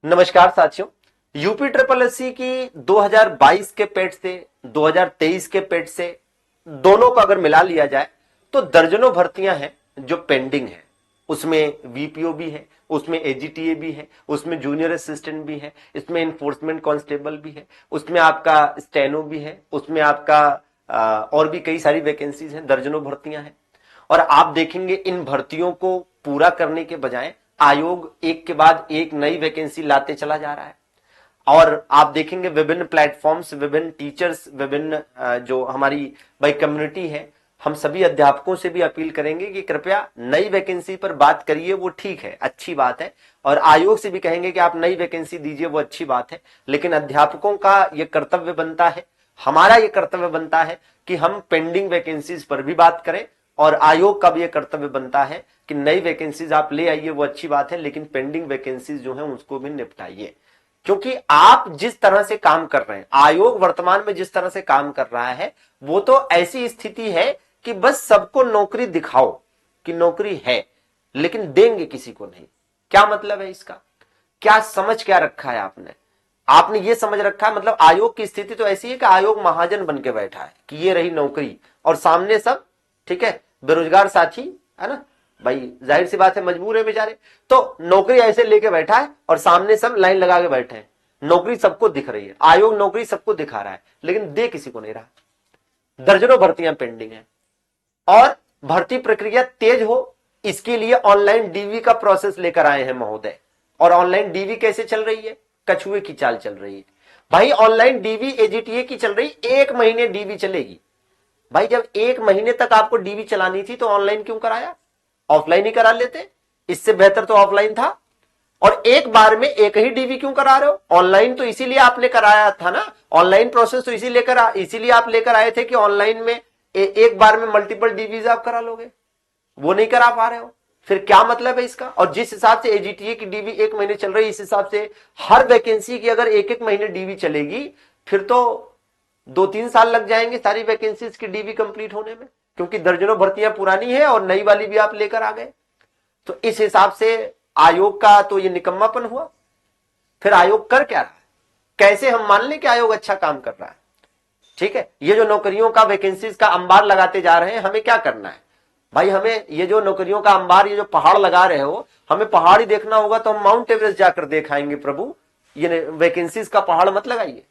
नमस्कार साथियों। UP triple SC की 2022 के पेट से 2023 के पेट से दोनों को अगर मिला लिया जाए तो दर्जनों भर्तियां हैं जो पेंडिंग है। उसमें वीपीओ भी है, उसमें एजीटीए भी है, उसमें जूनियर असिस्टेंट भी है, इसमें इन्फोर्समेंट कांस्टेबल भी है, उसमें आपका स्टेनो भी है, उसमें आपका और भी कई सारी वैकेंसीज हैं, दर्जनों भर्तियां हैं। और आप देखेंगे इन भर्तियों को पूरा करने के बजाय आयोग एक के बाद एक नई वैकेंसी लाते चला जा रहा है। और आप देखेंगे विभिन्न प्लेटफॉर्म्स, विभिन्न टीचर्स, विभिन्न जो हमारी भाई कम्युनिटी है, हम सभी अध्यापकों से भी अपील करेंगे कि कृपया नई वैकेंसी पर बात करिए। वो ठीक है, अच्छी बात है, और आयोग से भी कहेंगे कि आप नई वैकेंसी दीजिए, वो अच्छी बात है। लेकिन अध्यापकों का यह कर्तव्य बनता है, हमारा यह कर्तव्य बनता है कि हम पेंडिंग वैकेंसीज पर भी बात करें, और आयोग का भी यह कर्तव्य बनता है कि नई वैकेंसीज आप ले आइए, वो अच्छी बात है, लेकिन पेंडिंग वैकेंसीज जो है उसको भी निपटाइए। क्योंकि आप जिस तरह से काम कर रहे हैं, आयोग वर्तमान में जिस तरह से काम कर रहा है, वो तो ऐसी स्थिति है कि बस सबको नौकरी दिखाओ कि नौकरी है, लेकिन देंगे किसी को नहीं। क्या मतलब है इसका? क्या समझ क्या रखा है आपने? आपने ये समझ रखा है, मतलब आयोग की स्थिति तो ऐसी है कि आयोग महाजन बन के बैठा है कि ये रही नौकरी, और सामने सब ठीक है बेरोजगार साथी है ना भाई, जाहिर सी बात है, मजबूर है बेचारे, तो नौकरी ऐसे लेके बैठा है और सामने सब लाइन लगा के बैठे हैं। नौकरी सबको दिख रही है, आयोग नौकरी सबको दिखा रहा है, लेकिन दे किसी को नहीं रहा। दर्जनों भर्तियां पेंडिंग है, और भर्ती प्रक्रिया तेज हो इसके लिए ऑनलाइन डीवी का प्रोसेस लेकर आए हैं महोदय। और ऑनलाइन डीवी कैसे चल रही है? कछुए की चाल चल रही है भाई। ऑनलाइन डीवी एजीटीए की चल रही, 1 महीने डीवी चलेगी भाई। जब 1 महीने तक आपको डीवी चलानी थी तो ऑनलाइन क्यों कराया? ऑफलाइन ही करा लेते, इससे बेहतर तो ऑफलाइन था। और एक बार में एक ही डीवी क्यों करा रहे हो? ऑनलाइन तो इसीलिए आपने कराया था ना, ऑनलाइन प्रोसेस तो इसीलिए आप लेकर आए थे कि ऑनलाइन में एक बार में मल्टीपल डीवीज आप करा लोगे। वो नहीं करा पा रहे हो, फिर क्या मतलब है इसका? और जिस हिसाब से एजीटीए की डीवी 1 महीने चल रही है, इस हिसाब से हर वैकेंसी की अगर 1-1 महीने डीवी चलेगी, फिर तो 2-3 साल लग जाएंगे सारी वैकेंसीज की डीवी कंप्लीट होने में, क्योंकि दर्जनों भर्तियां पुरानी है और नई वाली भी आप लेकर आ गए। तो इस हिसाब से आयोग का तो ये निकम्मापन हुआ। फिर आयोग कर क्या रहा है? कैसे हम मान लें कि आयोग अच्छा काम कर रहा है? ठीक है, ये जो नौकरियों का वैकेंसीज का अंबार लगाते जा रहे हैं, हमें क्या करना है भाई? हमें ये जो नौकरियों का अंबार, ये जो पहाड़ लगा रहे हो, हमें पहाड़ ही देखना होगा तो हम माउंट एवरेस्ट जाकर देखाएंगे प्रभु। ये वैकेंसीज का पहाड़ मत लगाइए।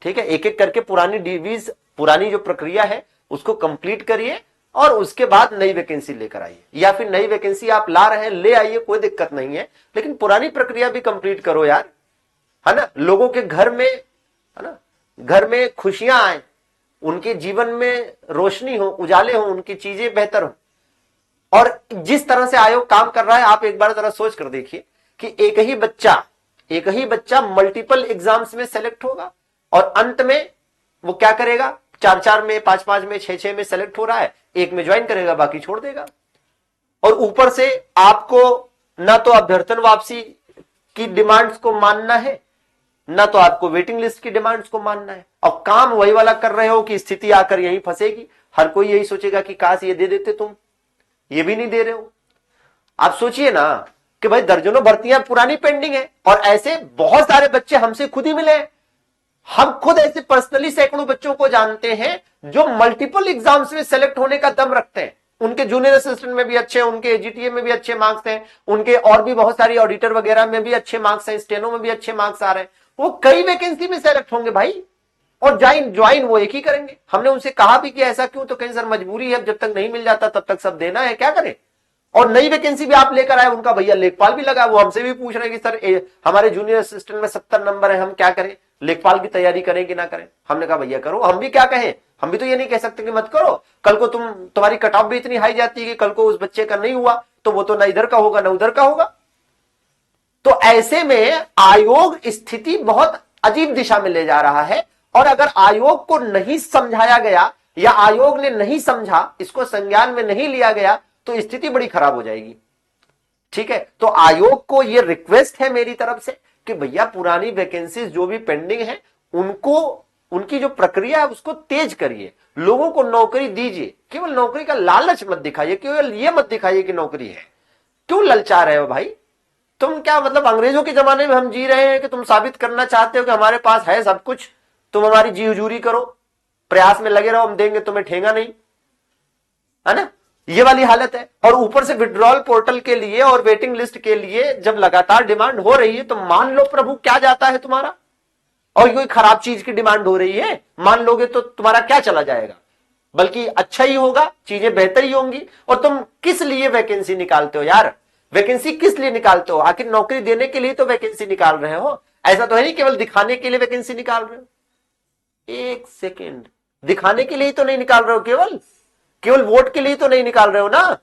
ठीक है, एक एक करके पुरानी डीवीज, पुरानी जो प्रक्रिया है उसको कंप्लीट करिए, और उसके बाद नई वैकेंसी लेकर आइए। या फिर नई वैकेंसी आप ला रहे हैं, ले आइए, कोई दिक्कत नहीं है, लेकिन पुरानी प्रक्रिया भी कंप्लीट करो यार, है ना। लोगों के घर में, है ना, घर में खुशियां आए, उनके जीवन में रोशनी हो, उजाले हो, उनकी चीजें बेहतर हो। और जिस तरह से आयोग काम कर रहा है, आप एक बार जरा सोच कर देखिए कि एक ही बच्चा मल्टीपल एग्जाम्स में सेलेक्ट होगा, और अंत में वो क्या करेगा? 4-4 में, 5-5 में, 6-6 में सेलेक्ट हो रहा है, एक में ज्वाइन करेगा, बाकी छोड़ देगा। और ऊपर से आपको ना तो अभ्यर्थन वापसी की डिमांड्स को मानना है, ना तो आपको वेटिंग लिस्ट की डिमांड्स को मानना है, और काम वही वाला कर रहे हो कि स्थिति आकर यहीं फंसेगी। हर कोई यही सोचेगा कि काश ये दे देते तुम, ये भी नहीं दे रहे हो। आप सोचिए ना कि भाई दर्जनों भर्तियां पुरानी पेंडिंग है, और ऐसे बहुत सारे बच्चे हमसे खुद ही मिले हैं। हम खुद ऐसे पर्सनली सैकड़ों बच्चों को जानते हैं जो मल्टीपल एग्जाम्स में सेलेक्ट होने का दम रखते हैं। उनके जूनियर असिस्टेंट में भी अच्छे हैं, उनके एजीटीए में भी अच्छे मार्क्स हैं, उनके और भी बहुत सारी ऑडिटर वगैरह में भी अच्छे मार्क्स हैं, स्टेनो में भी अच्छे मार्क्स आ रहे हैं। वो कई वैकेंसी में सेलेक्ट होंगे भाई, और ज्वाइन वो एक ही करेंगे। हमने उनसे कहा भी कि ऐसा क्यों, तो कहीं सर मजबूरी है, जब तक नहीं मिल जाता तब तक सब देना है, क्या करें। और नई वैकेंसी भी आप लेकर आए, उनका भैया लेखपाल भी लगा, वो हमसे भी पूछ रहे हैं कि सर हमारे जूनियर असिस्टेंट में 70 नंबर है, हम क्या करें, लेखपाल की तैयारी करें कि ना करें। हमने कहा भैया करो, हम भी क्या कहें, हम भी तो ये नहीं कह सकते कि मत करो। कल को तुम्हारी कट ऑफ भी इतनी हाई जाती है कि कल को उस बच्चे का नहीं हुआ तो वो तो ना इधर का होगा ना उधर का होगा। तो ऐसे में आयोग स्थिति बहुत अजीब दिशा में ले जा रहा है, और अगर आयोग को नहीं समझाया गया, या आयोग ने नहीं समझा, इसको संज्ञान में नहीं लिया गया, तो स्थिति बड़ी खराब हो जाएगी। ठीक है, तो आयोग को यह रिक्वेस्ट है मेरी तरफ से कि भैया पुरानी वैकेंसीज जो भी पेंडिंग है, उनको, उनकी जो प्रक्रिया है उसको तेज करिए, लोगों को नौकरी दीजिए। केवल नौकरी का लालच मत दिखाइए, केवल ये मत दिखाइए कि नौकरी है। क्यों ललचा रहे हो भाई? तुम क्या मतलब अंग्रेजों के जमाने में हम जी रहे हैं कि तुम साबित करना चाहते हो कि हमारे पास है सब कुछ, तुम हमारी जी हुजूरी करो, प्रयास में लगे रहो, हम देंगे तुम्हें ठेंगा नहीं, है ना? ये वाली हालत है। और ऊपर से विड्रॉल पोर्टल के लिए और वेटिंग लिस्ट के लिए जब लगातार डिमांड हो रही है तो मान लो प्रभु क्या जाता है तुम्हारा, और कोई खराब चीज की डिमांड हो रही है, मान लोगे तो तुम्हारा क्या चला जाएगा, बल्कि अच्छा ही होगा, चीजें बेहतर ही होंगी। और तुम किस लिए वैकेंसी निकालते हो यार? वैकेंसी किस लिए निकालते हो? आखिर नौकरी देने के लिए तो वैकेंसी निकाल रहे हो, ऐसा तो है नहीं केवल दिखाने के लिए वैकेंसी निकाल रहे हो। एक सेकेंड, दिखाने के लिए तो नहीं निकाल रहे हो, केवल केवल वोट के लिए तो नहीं निकाल रहे हो ना?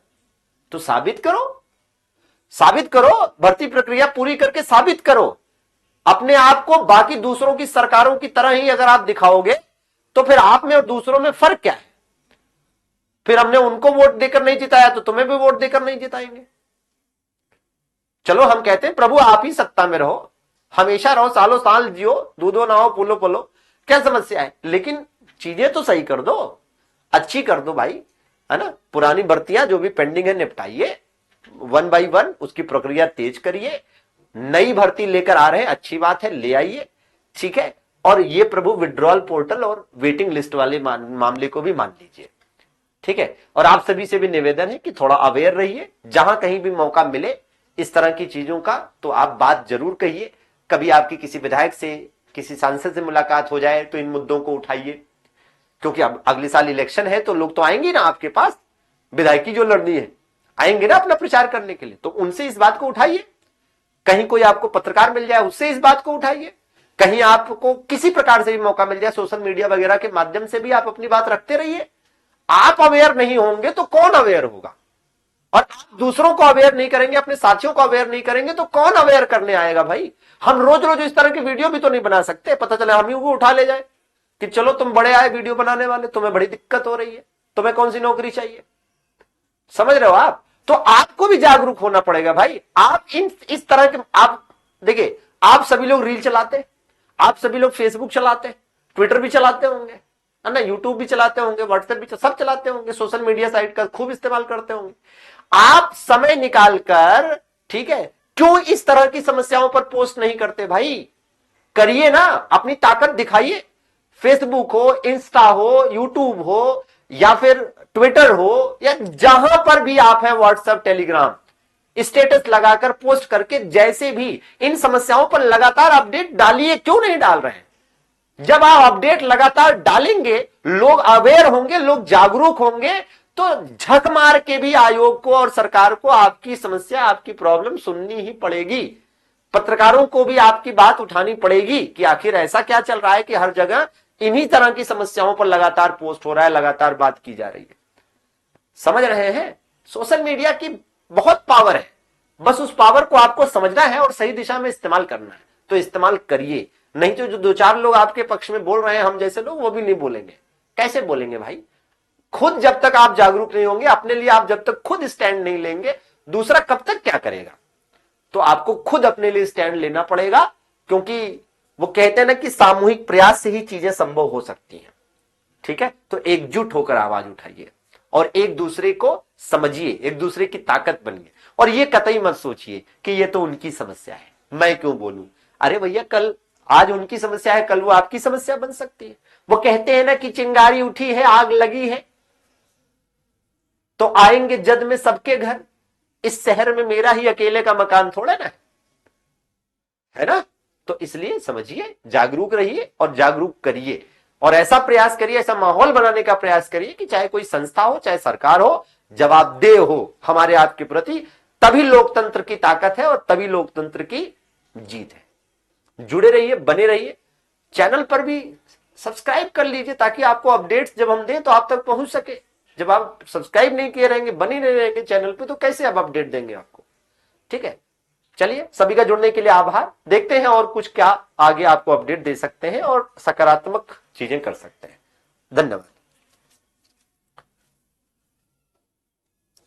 तो साबित करो, साबित करो, भर्ती प्रक्रिया पूरी करके साबित करो। अपने आप को बाकी दूसरों की सरकारों की तरह ही अगर आप दिखाओगे तो फिर आप में और दूसरों में फर्क क्या है? फिर हमने उनको वोट देकर नहीं जिताया तो तुम्हें भी वोट देकर नहीं जिताएंगे। चलो हम कहते हैं प्रभु आप ही सत्ता में रहो, हमेशा रहो, सालों साल जियो, दूधो नहाओ पुलो पुलो, क्या समस्या है? लेकिन चीजें तो सही कर दो, अच्छी कर दो भाई, है ना? पुरानी भर्तियां जो भी पेंडिंग है निपटाइए, 1 बाई 1 उसकी प्रक्रिया तेज करिए। नई भर्ती लेकर आ रहे हैं, अच्छी बात है, ले आइए, ठीक है। और ये प्रभु विड्रॉल पोर्टल और वेटिंग लिस्ट वाले मामले को भी मान लीजिए, ठीक है। और आप सभी से भी निवेदन है कि थोड़ा अवेयर रहिए, जहां कहीं भी मौका मिले इस तरह की चीजों का तो आप बात जरूर कहिए। कभी आपकी किसी विधायक से, किसी सांसद से मुलाकात हो जाए तो इन मुद्दों को उठाइए, क्योंकि अब अगले साल इलेक्शन है तो लोग तो आएंगे ना आपके पास, विधायकी जो लड़नी है आएंगे ना अपना प्रचार करने के लिए, तो उनसे इस बात को उठाइए। कहीं कोई आपको पत्रकार मिल जाए उससे इस बात को उठाइए, कहीं आपको किसी प्रकार से भी मौका मिल जाए सोशल मीडिया वगैरह के माध्यम से भी आप अपनी बात रखते रहिए। आप अवेयर नहीं होंगे तो कौन अवेयर होगा? और आप दूसरों को अवेयर नहीं करेंगे, अपने साथियों को अवेयर नहीं करेंगे तो कौन अवेयर करने आएगा भाई? हम रोज रोज इस तरह की वीडियो भी तो नहीं बना सकते, पता चले हम ही वो उठा ले जाए कि चलो तुम बड़े आए वीडियो बनाने वाले, तुम्हें बड़ी दिक्कत हो रही है, तुम्हें कौन सी नौकरी चाहिए? समझ रहे हो आप? तो आपको भी जागरूक होना पड़ेगा भाई। आप इस तरह के, आप देखिए, आप सभी लोग रील चलाते, आप सभी लोग फेसबुक चलाते, ट्विटर भी चलाते होंगे, है ना, यूट्यूब भी चलाते होंगे, व्हाट्सएप भी सब चलाते होंगे, सोशल मीडिया साइट का खूब इस्तेमाल करते होंगे। आप समय निकालकर, ठीक है, क्यों इस तरह की समस्याओं पर पोस्ट नहीं करते भाई? करिए ना, अपनी ताकत दिखाइए। फेसबुक हो, इंस्टा हो, यूट्यूब हो, या फिर ट्विटर हो, या जहां पर भी आप हैं, व्हाट्सएप, टेलीग्राम, स्टेटस लगाकर पोस्ट करके जैसे भी इन समस्याओं पर लगातार अपडेट डालिए। क्यों नहीं डाल रहे हैं? जब आप अपडेट लगातार डालेंगे, लोग अवेयर होंगे, लोग जागरूक होंगे, तो झक मार के भी आयोग को और सरकार को आपकी समस्या, आपकी प्रॉब्लम सुननी ही पड़ेगी। पत्रकारों को भी आपकी बात उठानी पड़ेगी कि आखिर ऐसा क्या चल रहा है कि हर जगह इन्हीं तरह की समस्याओं पर लगातार पोस्ट हो रहा है, लगातार बात की जा रही है। समझ रहे हैं? सोशल मीडिया की बहुत पावर है, बस उस पावर को आपको समझना है और सही दिशा में इस्तेमाल करना है, तो इस्तेमाल करिए। नहीं तो जो 2-4 लोग आपके पक्ष में बोल रहे हैं, हम जैसे लोग, वो भी नहीं बोलेंगे। कैसे बोलेंगे भाई? खुद जब तक आप जागरूक नहीं होंगे, अपने लिए आप जब तक खुद स्टैंड नहीं लेंगे, दूसरा कब तक क्या करेगा? तो आपको खुद अपने लिए स्टैंड लेना पड़ेगा, क्योंकि वो कहते हैं ना कि सामूहिक प्रयास से ही चीजें संभव हो सकती हैं, ठीक है। तो एकजुट होकर आवाज उठाइए और एक दूसरे को समझिए, एक दूसरे की ताकत बनिए। और ये कतई मत सोचिए कि ये तो उनकी समस्या है, मैं क्यों बोलूं। अरे भैया, कल आज उनकी समस्या है, कल वो आपकी समस्या बन सकती है। वो कहते हैं ना कि चिंगारी उठी है, आग लगी है, तो आएंगे जद में सबके घर, इस शहर में मेरा ही अकेले का मकान थोड़ा ना है ना। तो इसलिए समझिए, जागरूक रहिए और जागरूक करिए, और ऐसा प्रयास करिए, ऐसा माहौल बनाने का प्रयास करिए कि चाहे कोई संस्था हो, चाहे सरकार हो, जवाबदेह हो हमारे आपके प्रति। तभी लोकतंत्र की ताकत है और तभी लोकतंत्र की जीत है। जुड़े रहिए, बने रहिए, चैनल पर भी सब्सक्राइब कर लीजिए ताकि आपको अपडेट्स जब हम दें तो आप तक पहुंच सके। जब आप सब्सक्राइब नहीं किए रहेंगे, बने नहीं रहेंगे चैनल पे, तो कैसे आप अपडेट देंगे आपको? ठीक है, चलिए, सभी का जुड़ने के लिए आभार। देखते हैं और कुछ क्या आगे आपको अपडेट दे सकते हैं और सकारात्मक चीजें कर सकते हैं। धन्यवाद।